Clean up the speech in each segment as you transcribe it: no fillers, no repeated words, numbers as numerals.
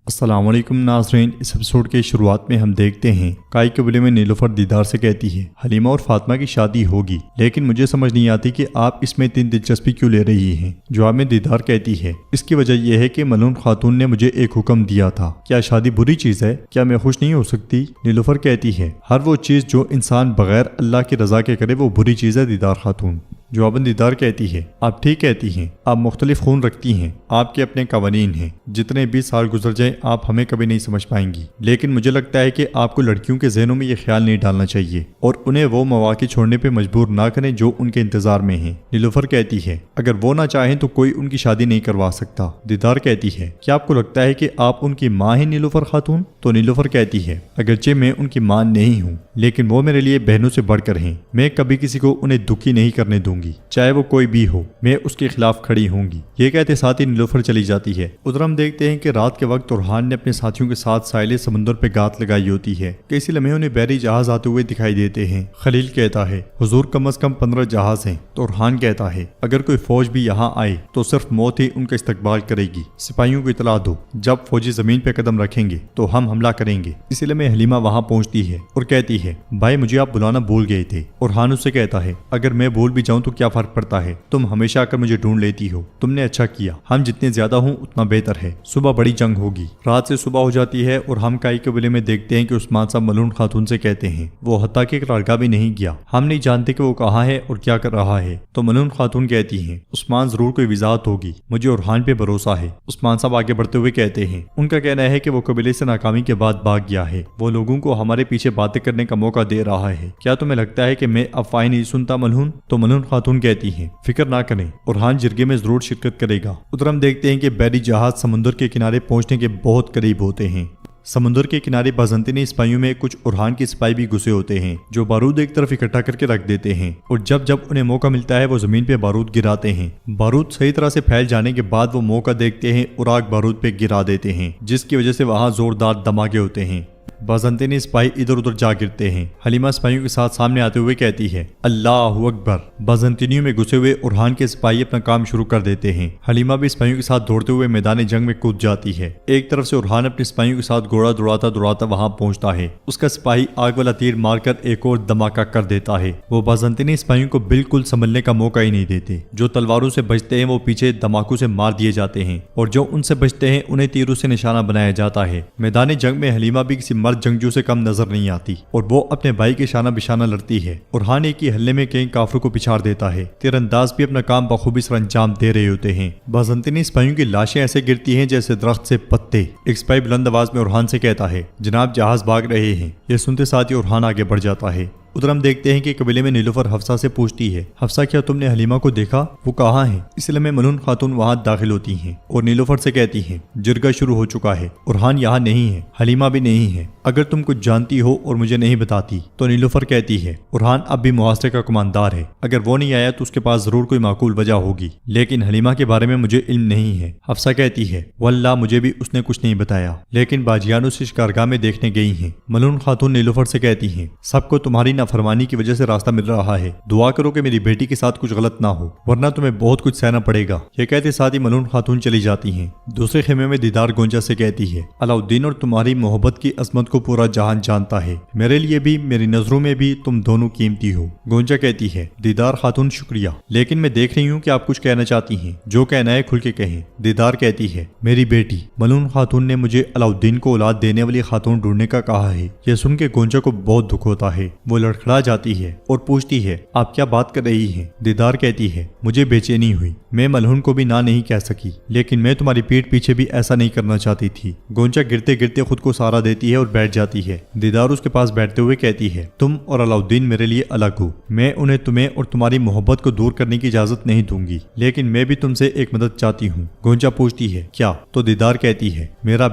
السلام علیکم ناظرین، اس ایپیسوڈ کے شروعات میں ہم دیکھتے ہیں کائی قبیلے میں نیلوفر دیدار سے کہتی ہے حلیمہ اور فاطمہ کی شادی ہوگی، لیکن مجھے سمجھ نہیں آتی کہ آپ اس میں اتنی دلچسپی کیوں لے رہی ہیں۔ جواب میں دیدار کہتی ہے اس کی وجہ یہ ہے کہ ملعون خاتون نے مجھے ایک حکم دیا تھا۔ کیا شادی بری چیز ہے؟ کیا میں خوش نہیں ہو سکتی؟ نیلوفر کہتی ہے ہر وہ چیز جو انسان بغیر اللہ کی رضا کے کرے وہ بری چیز ہے دیدار خاتون۔ جواباً دیدار کہتی ہے آپ ٹھیک کہتی ہیں، آپ مختلف خون رکھتی ہیں، آپ کے اپنے قوانین ہیں، جتنے 20 سال گزر جائیں آپ ہمیں کبھی نہیں سمجھ پائیں گی، لیکن مجھے لگتا ہے کہ آپ کو لڑکیوں کے ذہنوں میں یہ خیال نہیں ڈالنا چاہیے اور انہیں وہ مواقع چھوڑنے پہ مجبور نہ کریں جو ان کے انتظار میں ہیں۔ نیلوفر کہتی ہے اگر وہ نہ چاہیں تو کوئی ان کی شادی نہیں کروا سکتا۔ دیدار کہتی ہے کیا آپ کو لگتا ہے کہ آپ ان کی ماں ہیں نیلوفر خاتون؟ تو نیلوفر کہتی ہے اگرچہ میں ان کی ماں نہیں ہوں لیکن وہ میرے لیے بہنوں سے بڑھ کر ہیں، میں کبھی کسی کو انہیں دکھی نہیں کرنے دوں گی، چاہے وہ کوئی بھی ہو، میں اس کے خلاف کھڑی ہوں گی۔ یہ کہتے ساتھ ہی نیلوفر چلی جاتی ہے۔ ادھر ہم دیکھتے ہیں کہ رات کے وقت اورحان نے اپنے ساتھیوں کے ساتھ ساحل سمندر پہ گات لگائی ہوتی ہے کہ اسی لمحے انہیں بحری جہاز آتے ہوئے دکھائی دیتے ہیں۔ خلیل کہتا ہے حضور کم از کم 15 جہاز ہیں، تو اورحان کہتا ہے اگر کوئی فوج بھی یہاں آئے تو صرف موت ہی ان کا استقبال کرے گی، سپاہیوں کو اطلاع دو جب فوجی زمین پہ قدم رکھیں گے تو ہم حملہ کریں گے۔ اسی لمحے حلیمہ وہاں پہنچتی ہے اور کہتی ہے بھائی مجھے آپ بلانا بھول گئے تھے۔ اورحان اس سے کہتا ہے اگر میں بھول بھی جاؤں تو کیا فرق پڑتا ہے، تم ہمیشہ آ کر مجھے ڈھونڈ لیتی ہو، تم نے اچھا کیا، ہم جتنے زیادہ ہوں اتنا بہتر ہے، صبح بڑی جنگ ہوگی۔ رات سے صبح ہو جاتی ہے اور ہم کائی قبیلے میں دیکھتے ہیں کہ عثمان صاحب ملعون خاتون سے کہتے ہیں وہ حتیٰ کہ لڑکا بھی نہیں گیا، ہم نہیں جانتے کہ وہ کہاں ہے اور کیا کر رہا ہے۔ تو ملعون خاتون کہتی ہیں عثمان ضرور کوئی وضاحت ہوگی، مجھے اورحان پہ بھروسہ ہے۔ عثمان صاحب آگے بڑھتے ہوئے کہتے ہیں ان کا کہنا ہے کہ وہ قبیلے سے ناکامی کے بعد بھاگ گیا ہے، وہ لوگوں کو ہمارے پیچھے باتیں کرنے کا موقع دے رہا ہے، کیا تمہیں لگتا ہے کہ میں افواہیں نہیں سنتا ملعون؟ تو ملعون خاتون کہتی ہیں فکر نہ کریں، اورحان جرگے میں ضرور شرکت کرے گا۔ ادھر ہم دیکھتے ہیں کہ بحری جہاز سمندر کے کنارے پہنچنے کے بہت قریب ہوتے ہیں۔ سمندر کے کنارے بازنطینی سپاہیوں میں کچھ اورحان کے سپاہی بھی گھسے ہوتے ہیں جو بارود ایک طرف اکٹھا کر کے رکھ دیتے ہیں اور جب انہیں موقع ملتا ہے وہ زمین پہ بارود گراتے ہیں۔ بارود صحیح طرح سے پھیل جانے کے بعد وہ موقع دیکھتے ہیں اور آگ بارود پہ گرا دیتے ہیں جس کی وجہ سے وہاں زوردار دھماکے ہوتے ہیں۔ بازنطینی سپاہی ادھر ادھر جا گرتے ہیں۔ حلیمہ سپاہیوں کے ساتھ سامنے آتے ہوئے کہتی ہے اللہ اکبر۔ بازنطینیوں میں گھسے ہوئے اورحان کے سپاہی اپنا کام شروع کر دیتے ہیں۔ حلیمہ بھی سپاہیوں کے ساتھ دوڑتے ہوئے میدان جنگ میں کود جاتی ہے۔ ایک طرف سے اورحان اپنے سپاہیوں کے ساتھ گھوڑا دوڑاتا وہاں پہنچتا ہے، اس کا سپاہی آگ والا تیر مار کر ایک اور دھماکہ کر دیتا ہے۔ وہ بازنطینی سپاہیوں کو بالکل سنبھلنے کا موقع ہی نہیں دیتے، جو تلواروں سے بچتے ہیں وہ پیچھے دھماکوں سے مار دیے جاتے ہیں اور جو ان سے بچتے ہیں انہیں تیروں سے نشانہ بنایا جاتا ہے۔ میدان جنگ میں حلیمہ بھی کسی مرد جنگجو سے کم نظر نہیں آتی اور وہ اپنے بھائی کے شانہ بشانہ لڑتی ہے۔ اورحان ایک ہی حملے میں کئی کافروں کو پچھاڑ دیتا ہے۔ تیر انداز بھی اپنا کام بخوبی سر انجام دے رہے ہوتے ہیں۔ بازنطینی سپاہیوں کی لاشیں ایسے گرتی ہیں جیسے درخت سے پتے۔ ایک سپاہی بلند آواز میں اورحان سے کہتا ہے جناب جہاز بھاگ رہے ہیں۔ یہ سنتے ساتھ ہی اورحان آگے بڑھ جاتا ہے۔ ادھر ہم دیکھتے ہیں کہ قبیلے میں نیلوفر حفصہ سے پوچھتی ہے حفصہ کیا تم نے حلیمہ کو دیکھا؟ وہ کہاں ہے؟ اس لیے ملعون خاتون وہاں داخل ہوتی ہیں اور نیلوفر سے کہتی ہیں جرگہ شروع ہو چکا ہے، اورحان یہاں نہیں ہے، حلیمہ بھی نہیں ہے، اگر تم کچھ جانتی ہو اور مجھے نہیں بتاتی۔ تو نیلوفر کہتی ہے اورحان اب بھی محاصرے کا کماندار ہے، اگر وہ نہیں آیا تو اس کے پاس ضرور کوئی معقول وجہ ہوگی، لیکن حلیمہ کے بارے میں مجھے علم نہیں ہے۔ حفصہ کہتی ہے واللہ مجھے بھی اس نے کچھ نہیں بتایا، لیکن باجیانوں سے شکارگاہ میں دیکھنے گئی ہیں۔ ملعون خاتون نیلوفر سے کہتی ہیں سب کو تمہاری نافرمانی کی وجہ سے راستہ مل رہا ہے، دعا کرو کہ میری بیٹی کے ساتھ کچھ غلط نہ ہو ورنہ تمہیں بہت کچھ سہنا پڑے گا۔ یہ کہتے ساتھ ہی ملعون خاتون چلی جاتی ہیں۔ دوسرے خیمے میں دیدار گونجا سے کہتی ہے علاؤالدین اور تمہاری محبت کی عظمت کو پورا جہان جانتا ہے، میرے لیے بھی میری نظروں میں بھی تم دونوں قیمتی ہو۔ گونجا کہتی ہے دیدار خاتون شکریہ، لیکن میں دیکھ رہی ہوں کہ آپ کچھ کہنا چاہتی ہیں، جو کہنا ہے کھل کے کہیں۔ دیدار کہتی ہے میری بیٹی ملعون خاتون نے مجھے علاؤالدین کو اولاد دینے والی خاتون ڈھونڈنے کا کہا ہے۔ یہ سن کے گونجا کو بہت دکھ ہوتا ہے، وہ لڑکھڑا جاتی ہے اور پوچھتی ہے آپ کیا بات کر رہی ہیں؟ دیدار کہتی ہے مجھے بے چینی ہوئی، میں ملعون کو بھی نہ نہیں کہہ سکی، لیکن میں تمہاری پیٹھ پیچھے بھی ایسا نہیں کرنا چاہتی تھی۔ گونجا گرتے گرتے خود کو سہارا دیتی ہے اور بیٹھ جاتی ہے۔ دیدار اس کے پاس بیٹھتے ہوئے کہتی ہے تم اور علاؤالدین میرے لیے الگ ہو، میں انہیں تمہیں اور تمہاری محبت کو دور کرنے کی اجازت نہیں دوں گی، لیکن میں بھی تم سے ایک مدد چاہتی ہوں۔ گونجا پوچھتی ہے کیا؟ تو دیدار کہتی ہے میرا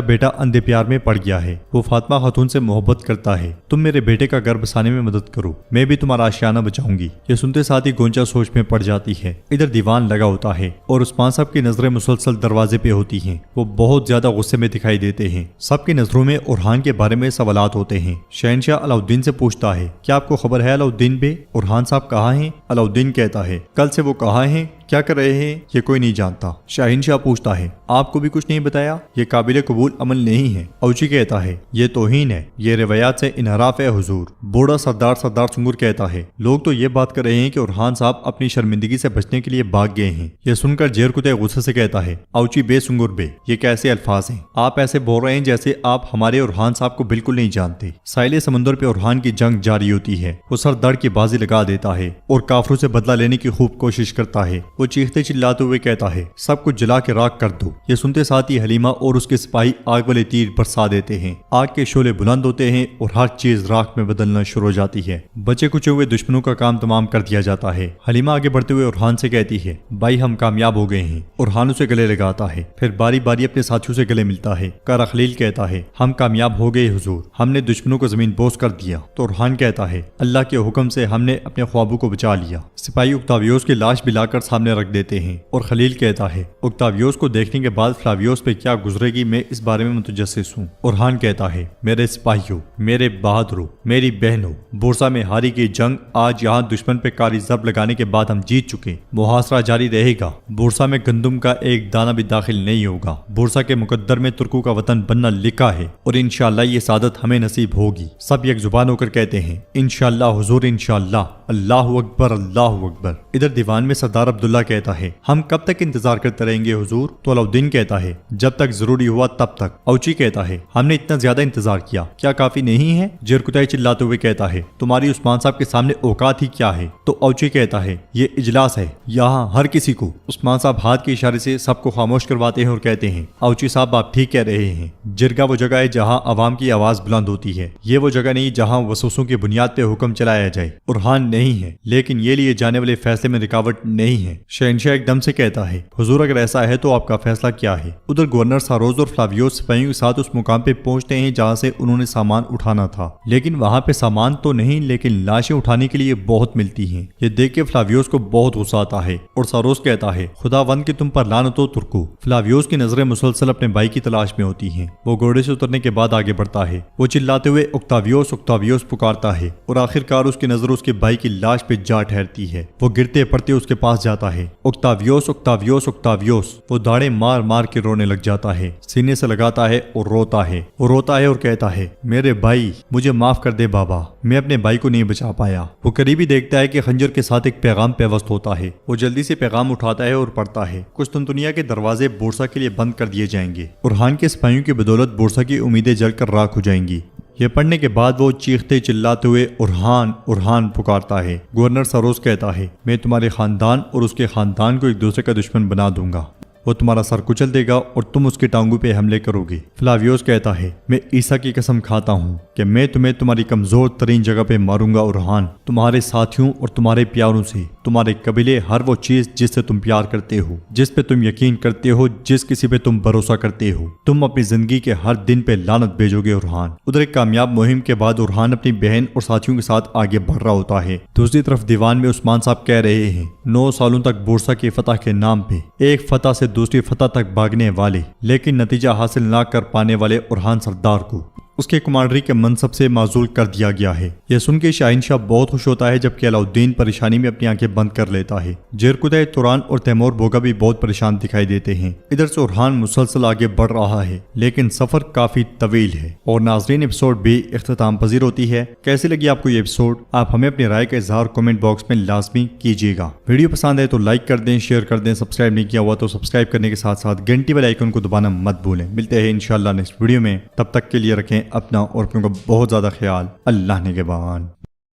بیٹا اندھے پیار میں پڑ گیا ہے، وہ فاطمہ خاتون سے محبت کرتا ہے، تم میرے بیٹے کا گھر بسانے میں مدد کرو، میں بھی تمہارا آشیانہ بچاؤں گی۔ یہ سنتے ساتھ ہی گونجا سوچ میں پڑ جاتی ہے۔ ادھر دیوان لگا ہوتا ہے اور عثمان صاحب کی نظریں مسلسل دروازے پہ ہوتی ہیں، وہ بہت زیادہ غصے میں دکھائی دیتے ہیں۔ سب کی نظروں میں اورحان کے بارے میں سوالات ہوتے ہیں۔ شہنشاہ علاؤالدین سے پوچھتا ہے کیا آپ کو خبر ہے علاؤالدین بے؟ اورحان صاحب کہاں ہیں؟ علاؤالدین کہتا ہے کل سے وہ کہاں ہیں کیا کر رہے ہیں یہ کوئی نہیں جانتا۔ شاہین شاہ پوچھتا ہے آپ کو بھی کچھ نہیں بتایا؟ یہ قابل قبول عمل نہیں ہے۔ اوچی کہتا ہے یہ توہین ہے، یہ روایات سے انحراف ہے حضور۔ بوڑھا سردار سنگر کہتا ہے لوگ تو یہ بات کر رہے ہیں کہ اورحان صاحب اپنی شرمندگی سے بچنے کے لیے بھاگ گئے ہیں۔ یہ سن کر جیر کتے غصے سے کہتا ہے اوچی بے سنگر بے، یہ کیسے الفاظ ہیں؟ آپ ایسے بول رہے ہیں جیسے آپ ہمارے اورحان صاحب کو بالکل نہیں جانتے۔ ساحل سمندر پہ اورحان کی جنگ جاری ہوتی ہے، وہ سر دڑ کی بازی لگا دیتا ہے اور کافروں سے بدلہ لینے کی خوب کوشش کرتا ہے۔ وہ چیختے چلاتے ہوئے کہتا ہے سب کچھ جلا کے راکھ کر دو۔ یہ سنتے ساتھ ہی حلیمہ اور اس کے سپاہی آگ والے تیر برسا دیتے ہیں۔ آگ کے شعلے بلند ہوتے ہیں اور ہر چیز راکھ میں بدلنا شروع ہو جاتی ہے۔ بچے کچے ہوئے دشمنوں کا کام تمام کر دیا جاتا ہے۔ حلیمہ آگے بڑھتے ہوئے اورحان سے کہتی ہے بھائی ہم کامیاب ہو گئے ہیں۔ اورحان اسے گلے لگاتا ہے، پھر باری باری اپنے ساتھیوں سے گلے ملتا ہے۔ کارا خلیل کہتا ہے ہم کامیاب ہو گئے حضور، ہم نے دشمنوں کو زمین بوس کر دیا۔ تو اورحان کہتا ہے اللہ کے حکم سے ہم نے اپنے خوابوں کو بچا لیا۔ سپاہی اکتاویوس کی لاش بھی لا کر سامنے رکھ دیتے ہیں اور خلیل کہتا ہے اکتاویوس کو دیکھنے کے بعد فلاویوس پہ کیا گزرے گی میں اس بارے میں متجسس ہوں۔ اورحان کہتا ہے میرے سپاہیوں، میرے بہادروں، میری بہنوں، بورسا میں ہاری کی جنگ آج یہاں دشمن پہ کاری ضرب لگانے کے بعد ہم جیت چکے۔ محاصرہ جاری رہے گا، بورسا میں گندم کا ایک دانہ بھی داخل نہیں ہوگا۔ بورسا کے مقدر میں ترکوں کا وطن بننا لکھا ہے اور انشاءاللہ یہ سعادت ہمیں نصیب ہوگی۔ سب یک زبان ہو کر کہتے ہیں انشاءاللہ حضور انشاءاللہ، اللہ اکبر اللہ اکبر۔ ادھر دیوان میں سردار عبداللہ کہتا ہے ہم کب تک انتظار کرتے رہیں گے حضور؟ تو علاؤالدین کہتا ہے جب تک ضروری ہوا تب تک۔ اوچی کہتا ہے ہم نے اتنا زیادہ انتظار کیا، کیا کافی نہیں ہے؟ جرکتائی چلاتے ہوئے کہتا ہے تمہاری عثمان صاحب کے سامنے اوقات ہی کیا ہے؟ تو اوچی کہتا ہے یہ اجلاس ہے، یہاں ہر کسی کو۔ عثمان صاحب ہاتھ کے اشارے سے سب کو خاموش کرواتے ہیں اور کہتے ہیں اوچی صاحب آپ ٹھیک کہہ رہے ہیں، جرگہ وہ جگہ ہے جہاں عوام کی آواز بلند ہوتی ہے، یہ وہ جگہ نہیں جہاں وسوسوں کی بنیاد پہ حکم چلایا جائے۔ اورحان نہیں ہے لیکن یہ لیے جانے والے فیصلے میں رکاوٹ نہیں ہے۔ شہنشاہ ایک دم سے کہتا ہے حضور اگر ایسا ہے تو آپ کا فیصلہ کیا ہے؟ ادھر گورنر ساروز اور فلاویوس سپاہیوں کے ساتھ اس مقام پہ پہنچتے ہیں جہاں سے انہوں نے سامان اٹھانا تھا، لیکن وہاں پہ سامان تو نہیں لیکن لاشیں اٹھانے کے لیے بہت ملتی ہیں۔ یہ دیکھ کے فلاویوس کو بہت غصہ آتا ہے اور ساروز کہتا ہے خداوند کی تم پر لعنت ہو ترکو۔ فلاویوس کی نظریں مسلسل اپنے بھائی کی تلاش میں ہوتی ہیں۔ وہ گھوڑے سے اترنے کے بعد آگے بڑھتا ہے، وہ چلاتے ہوئے اکتاویوس اکتاویوس پکارتا ہے اور آخرکار اس کی نظر اس کے بھائی کی لاش پہ جا ٹھہرتی ہے۔ وہ گرتے پڑتے اس کے پاس جاتا ہے، اکتاویوس اکتاویوس اکتاویوس۔ وہ داڑیں مار مار کے رونے لگ جاتا ہے، سینے سے لگاتا ہے اور روتا ہے۔ وہ روتا ہے اور کہتا ہے میرے بھائی مجھے معاف کر دے بابا، میں اپنے بھائی کو نہیں بچا پایا۔ وہ قریبی دیکھتا ہے کہ خنجر کے ساتھ ایک پیغام پیوست ہوتا ہے۔ وہ جلدی سے پیغام اٹھاتا ہے اور پڑھتا ہے قسطنطنیہ کے دروازے بورسا کے لیے بند کر دیے جائیں گے۔ اورحان کے سپاہیوں کی بدولت بورسا کی امیدیں جل کر راکھ ہو جائیں گی۔ یہ پڑھنے کے بعد وہ چیختے چلاتے ہوئے اورحان اورحان پکارتا ہے۔ گورنر ساروس کہتا ہے میں تمہارے خاندان اور اس کے خاندان کو ایک دوسرے کا دشمن بنا دوں گا، وہ تمہارا سر کچل دے گا اور تم اس کی ٹانگوں پہ حملے کرو گے۔ فلاویوس کہتا ہے میں عیسیٰ کی قسم کھاتا ہوں کہ میں تمہیں تمہاری کمزور ترین جگہ پہ ماروں گا اورحان، تمہارے ساتھیوں اور تمہارے پیاروں سے، تمہارے قبیلے، ہر وہ چیز جس سے تم پیار کرتے ہو، جس پہ تم یقین کرتے ہو، جس کسی پہ تم بھروسہ کرتے ہو، تم اپنی زندگی کے ہر دن پہ لعنت بھیجو گے اورحان۔ ادھر ایک کامیاب مہم کے بعد اورحان اپنی بہن اور ساتھیوں کے ساتھ آگے بڑھ رہا ہوتا ہے۔ دوسری طرف دیوان میں عثمان صاحب کہہ رہے ہیں 9 سالوں تک بورسا کی فتح کے نام پہ ایک فتح سے دوسری فتح تک بھاگنے والے لیکن نتیجہ حاصل نہ کر پانے والے اورحان سردار کو اس کے کمانڈری کے منصب سے معزول کر دیا گیا ہے۔ یہ سن کے شاہین شاہ بہت خوش ہوتا ہے جبکہ علاؤالدین پریشانی میں اپنی آنکھیں بند کر لیتا ہے۔ جیرکدے توران اور تیمور بوگا بھی بہت پریشان دکھائی دیتے ہیں۔ ادھر سے اورحان مسلسل آگے بڑھ رہا ہے لیکن سفر کافی طویل ہے۔ اور ناظرین ایپیسوڈ بھی اختتام پذیر ہوتی ہے۔ کیسی لگی آپ کو یہ ایپیسوڈ؟ آپ ہمیں اپنی رائے کا اظہار کمنٹ باکس میں لازمی کیجیے گا۔ ویڈیو پسند ہے تو لائک کر دیں، شیئر کر دیں، سبسکرائب نہیں کیا ہوا تو سبسکرائب کرنے کے ساتھ ساتھ گھنٹی والے آئیکن کو دبانا مت بھولیں۔ ملتے ہیں انشاءاللہ نیکسٹ ویڈیو میں، تب تک کے لیے رکھیں اپنا اور اپنوں کا بہت زیادہ خیال۔ اللہ نگہبان۔